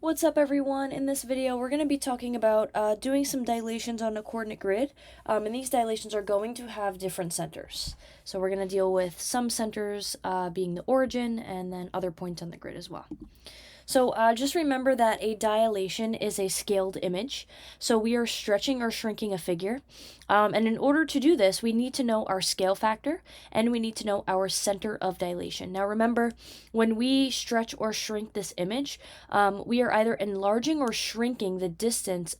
What's up, everyone? In this video, we're going to be talking about doing some dilations on a coordinate grid, and these dilations are going to have different centers. So we're going to deal with some centers being the origin, and then other points on the grid as well. So just remember that a dilation is a scaled image. So we are stretching or shrinking a figure. And in order to do this, we need to know our scale factor and we need to know our center of dilation. Now remember, when we stretch or shrink this image, we are either enlarging or shrinking the distance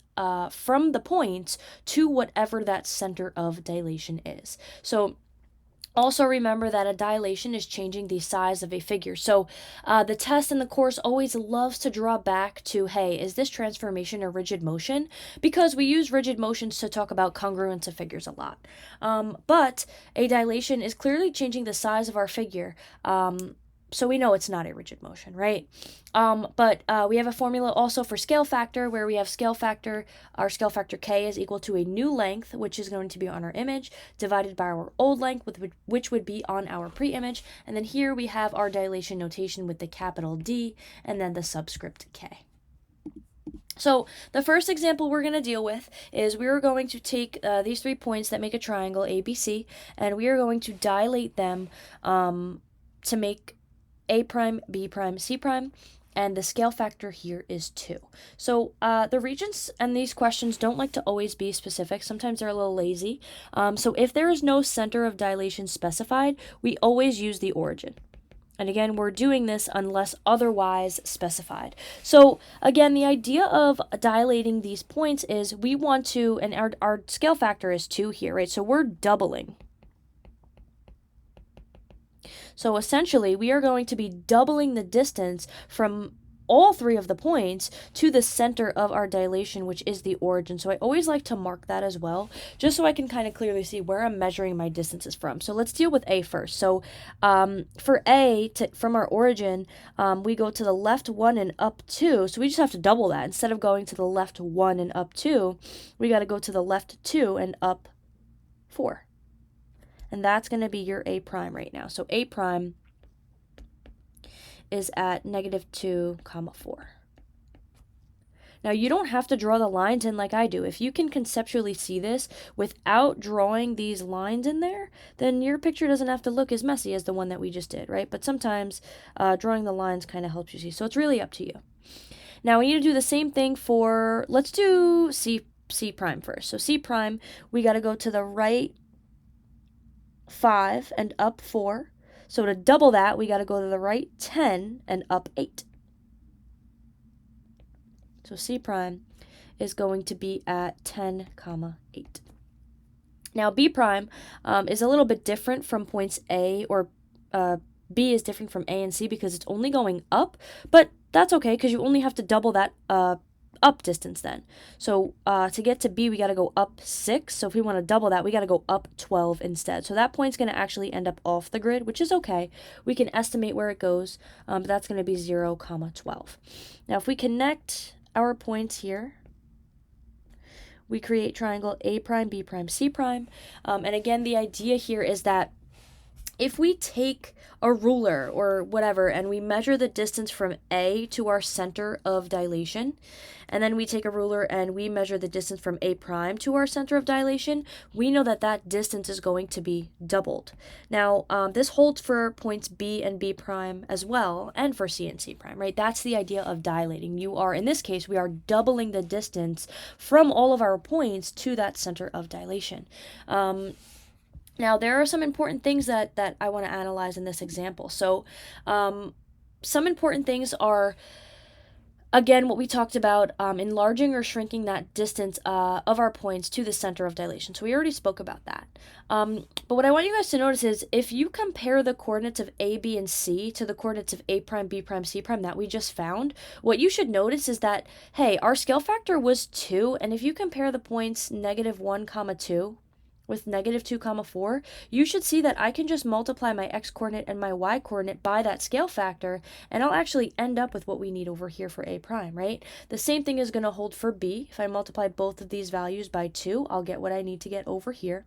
from the points to whatever that center of dilation is. So also remember that a dilation is changing the size of a figure. So the test in the course always loves to draw back to, hey, is this transformation a rigid motion? Because we use rigid motions to talk about congruence of figures a lot. But a dilation is clearly changing the size of our figure. So we know it's not a rigid motion, right? But we have a formula also for scale factor where we have scale factor, our scale factor k is equal to a new length, which is going to be on our image, divided by our old length, which would be on our pre-image. And then here we have our dilation notation with the capital D and then the subscript k. So the first example we're going to deal with is we are going to take these 3 points that make a triangle ABC, and we are going to dilate them to make A prime, B prime, C prime, and the scale factor here is 2. So the regions and these questions don't like to always be specific. Sometimes they're a little lazy. So if there is no center of dilation specified, we always use the origin. And again, we're doing this unless otherwise specified. So again, the idea of dilating these points is we want to, and our scale factor is 2 here, right? So we're doubling. So essentially, we are going to be doubling the distance from all 3 of the points to the center of our dilation, which is the origin. So I always like to mark that as well, just so I can kind of clearly see where I'm measuring my distances from. So let's deal with A first. So for A, from our origin, we go to the left 1 and up 2. So we just have to double that. Instead of going to the left 1 and up 2, we got to go to the left 2 and up 4. And that's going to be your A prime right now. So A prime is at -2, 4. Now, you don't have to draw the lines in like I do. If you can conceptually see this without drawing these lines in there, then your picture doesn't have to look as messy as the one that we just did, right? But sometimes drawing the lines kind of helps you see. So it's really up to you. Now, we need to do the same thing for, let's do C prime first. So C prime, we got to go to the right 5 and up 4. So to double that, we got to go to the right 10 and up 8. So C prime is going to be at 10, 8. Now B prime is a little bit different from points A, or B is different from A and C because it's only going up, but that's okay because you only have to double that up distance then. So to get to B, we got to go up 6. So if we want to double that, we got to go up 12 instead. So that point's going to actually end up off the grid, which is okay. We can estimate where it goes, but that's going to be 0, 12. Now if we connect our points here, we create triangle A prime, B prime, C prime. And again, the idea here is that if we take a ruler or whatever and we measure the distance from A to our center of dilation, and then we take a ruler and we measure the distance from A prime to our center of dilation, we know that that distance is going to be doubled. Now, this holds for points B and B prime as well, and for C and C prime, right? That's the idea of dilating. You are, in this case, we are doubling the distance from all of our points to that center of dilation. Now, there are some important things that I want to analyze in this example. So some important things are, again, what we talked about, enlarging or shrinking that distance of our points to the center of dilation. So we already spoke about that. But what I want you guys to notice is if you compare the coordinates of A, B, and C to the coordinates of A prime, B prime, C prime that we just found, what you should notice is that, hey, our scale factor was 2, and if you compare the points -1, 2, with negative 2 comma 4, you should see that I can just multiply my x-coordinate and my y-coordinate by that scale factor, and I'll actually end up with what we need over here for a prime, right? The same thing is going to hold for b. If I multiply both of these values by 2, I'll get what I need to get over here.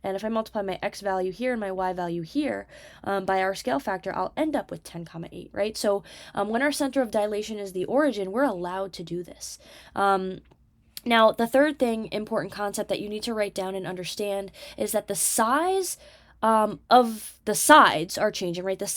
And if I multiply my x value here and my y value here by our scale factor, I'll end up with 10 comma 8, right? So when our center of dilation is the origin, we're allowed to do this. Now, the third important concept that you need to write down and understand is that the size of the sides are changing, right? The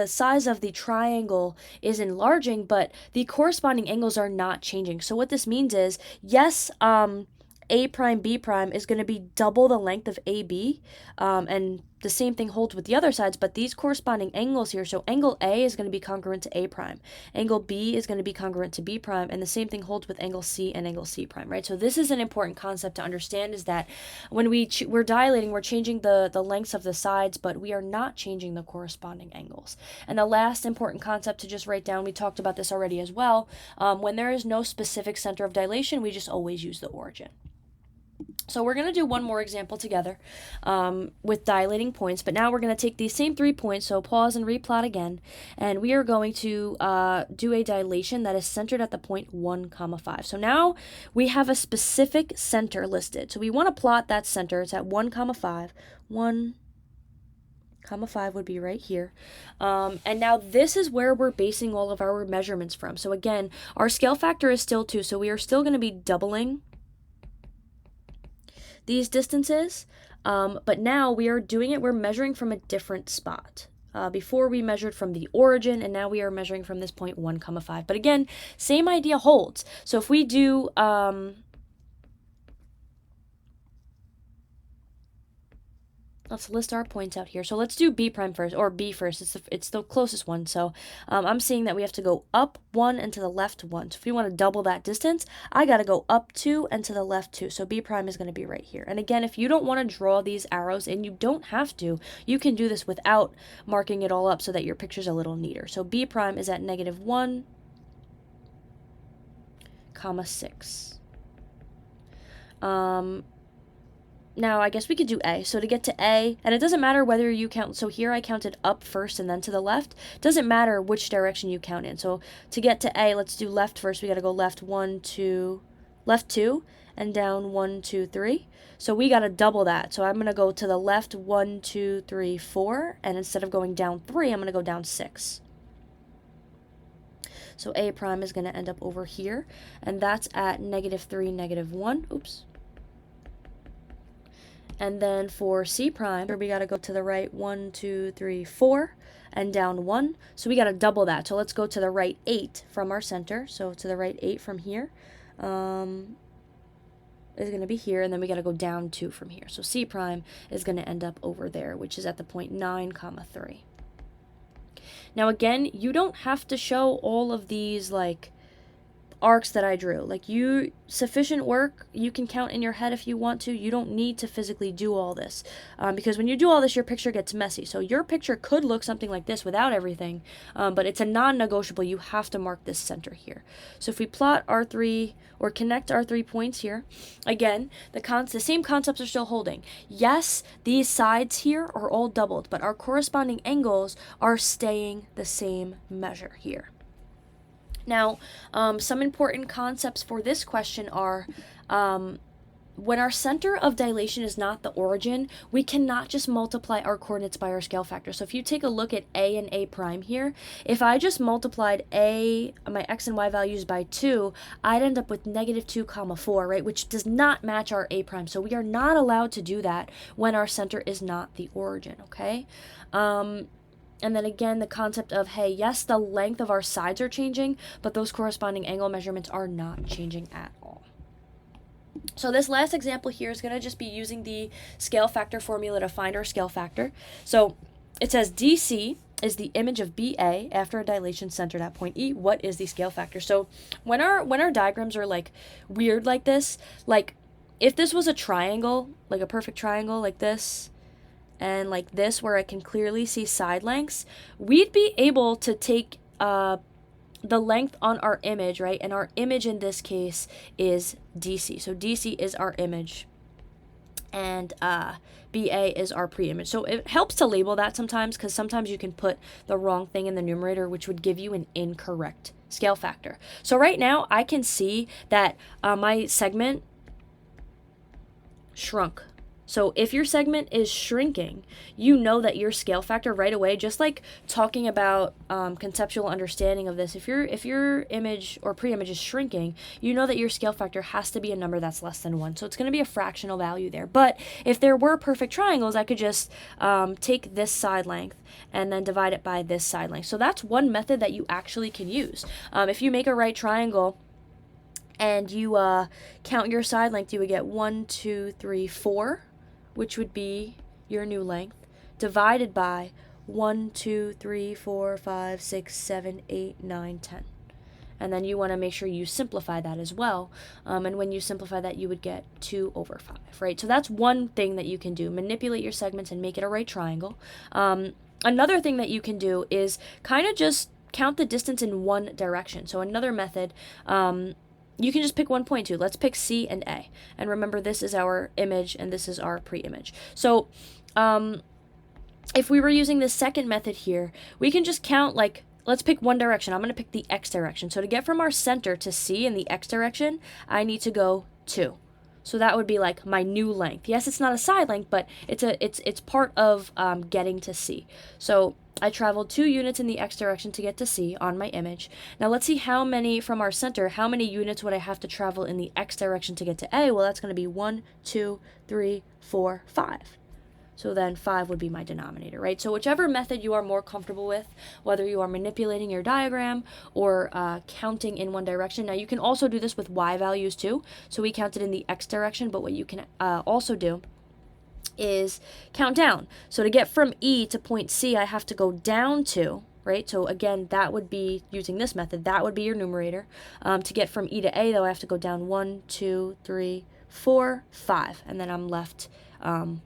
size of the triangle is enlarging, but the corresponding angles are not changing. So what this means is, yes, A prime, B prime is going to be double the length of AB, and the same thing holds with the other sides, but these corresponding angles here, so angle A is going to be congruent to A prime, angle B is going to be congruent to B prime, and the same thing holds with angle C and angle C prime, right? So this is an important concept to understand, is that when we're dilating, we're changing the lengths of the sides, but we are not changing the corresponding angles. And the last important concept to just write down, we talked about this already as well, when there is no specific center of dilation, we just always use the origin. So we're going to do one more example together with dilating points, but now we're going to take these same 3 points, so pause and replot again, and we are going to do a dilation that is centered at the point 1 comma 5. So now we have a specific center listed. So we want to plot that center. It's at 1 comma 5. 1 comma 5 would be right here. And now this is where we're basing all of our measurements from. So again, our scale factor is still 2, so we are still going to be doubling these distances, but now we are doing it, we're measuring from a different spot. Before we measured from the origin, and now we are measuring from this point 1 comma 5. But again, same idea holds. So if we do let's list our points out here. So let's do B prime first, or B first. It's the closest one. So I'm seeing that we have to go up 1 and to the left 1. So if we want to double that distance, I got to go up 2 and to the left 2. So B prime is going to be right here. And again, if you don't want to draw these arrows in, you don't have to. You can do this without marking it all up so that your picture's a little neater. So B prime is at negative 1 comma 6. Now, I guess we could do A. So to get to A, and it doesn't matter whether you count, so here I counted up first and then to the left. It doesn't matter which direction you count in. So to get to A, let's do left first. We got to go left 1, 2, left 2, and down 1, 2, 3. So we got to double that. So I'm going to go to the left 1, 2, 3, 4, and instead of going down 3, I'm going to go down 6. So A prime is going to end up over here, and that's at negative 3, negative 1. Oops. And then for C prime, we got to go to the right 1, 2, 3, 4, and down 1. So we got to double that. So let's go to the right 8 from our center. So to the right 8 from here is going to be here, and then we got to go down 2 from here. So C prime is going to end up over there, which is at the point 9 comma 3. Now again, you don't have to show all of these like arcs that I drew. Like, sufficient work, you can count in your head if you want to. You don't need to physically do all this, because when you do all this, your picture gets messy. So your picture could look something like this without everything, but it's a non-negotiable. You have to mark this center here. So if we plot our 3, or connect our 3 points here, again, the same concepts are still holding. Yes, these sides here are all doubled, but our corresponding angles are staying the same measure here. Now, some important concepts for this question are, when our center of dilation is not the origin, we cannot just multiply our coordinates by our scale factor. So if you take a look at A and A prime here, if I just multiplied my x and y values by 2, I'd end up with negative 2 comma 4, right, which does not match our A prime. So we are not allowed to do that when our center is not the origin, okay? And then again, the concept of, hey, yes, the length of our sides are changing, but those corresponding angle measurements are not changing at all. So this last example here is going to just be using the scale factor formula to find our scale factor. So it says DC is the image of BA after a dilation centered at point E. What is the scale factor? So when our diagrams are like weird like this, like if this was a triangle, like a perfect triangle like this, and like this, where I can clearly see side lengths, we'd be able to take the length on our image, right? And our image in this case is DC. So DC is our image. and BA is our pre-image. So it helps to label that sometimes, because sometimes you can put the wrong thing in the numerator, which would give you an incorrect scale factor. So right now I can see that my segment shrunk. So if your segment is shrinking, you know that your scale factor right away, just like talking about conceptual understanding of this, if your image or pre-image is shrinking, you know that your scale factor has to be a number that's less than 1. So it's going to be a fractional value there. But if there were perfect triangles, I could just take this side length and then divide it by this side length. So that's one method that you actually can use. If you make a right triangle and you count your side length, you would get 1, 2, 3, 4, which would be your new length, divided by 1, 2, 3, 4, 5, 6, 7, 8, 9, 10. And then you want to make sure you simplify that as well. And when you simplify that, you would get 2 over 5, right? So that's one thing that you can do. Manipulate your segments and make it a right triangle. Another thing that you can do is kind of just count the distance in one direction. So another method, you can just pick one point too. Let's pick C and A. And remember, this is our image and this is our pre-image. So if we were using the second method here, we can just count, like, let's pick one direction. I'm going to pick the X direction. So to get from our center to C in the X direction, I need to go 2. So that would be like my new length. Yes, it's not a side length, but it's part of getting to C. So I traveled 2 units in the X direction to get to C on my image. Now let's see how many from our center, how many units would I have to travel in the X direction to get to A? Well, that's going to be 1, 2, 3, 4, 5. So then 5 would be my denominator, right? So whichever method you are more comfortable with, whether you are manipulating your diagram or counting in one direction. Now you can also do this with Y values too. So we counted in the X direction, but what you can also do is count down. So to get from E to point C, I have to go down 2, right? So again, that would be, using this method, that would be your numerator. To get from E to A, though, I have to go down 1, 2, 3, 4, 5, and then I'm left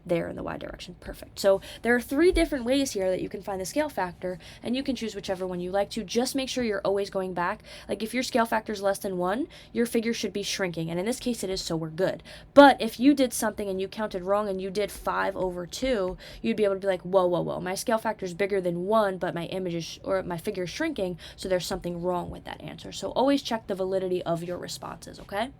there in the Y direction. Perfect. So there are 3 different ways here that you can find the scale factor, and you can choose whichever one you like to. Just make sure you're always going back. Like if your scale factor is less than 1, your figure should be shrinking, and in this case it is, so we're good. But if you did something and you counted wrong and you did 5 over 2, you'd be able to be like, whoa, whoa, whoa, my scale factor is bigger than 1, but my image is, or my figure is shrinking, so there's something wrong with that answer. So always check the validity of your responses, okay?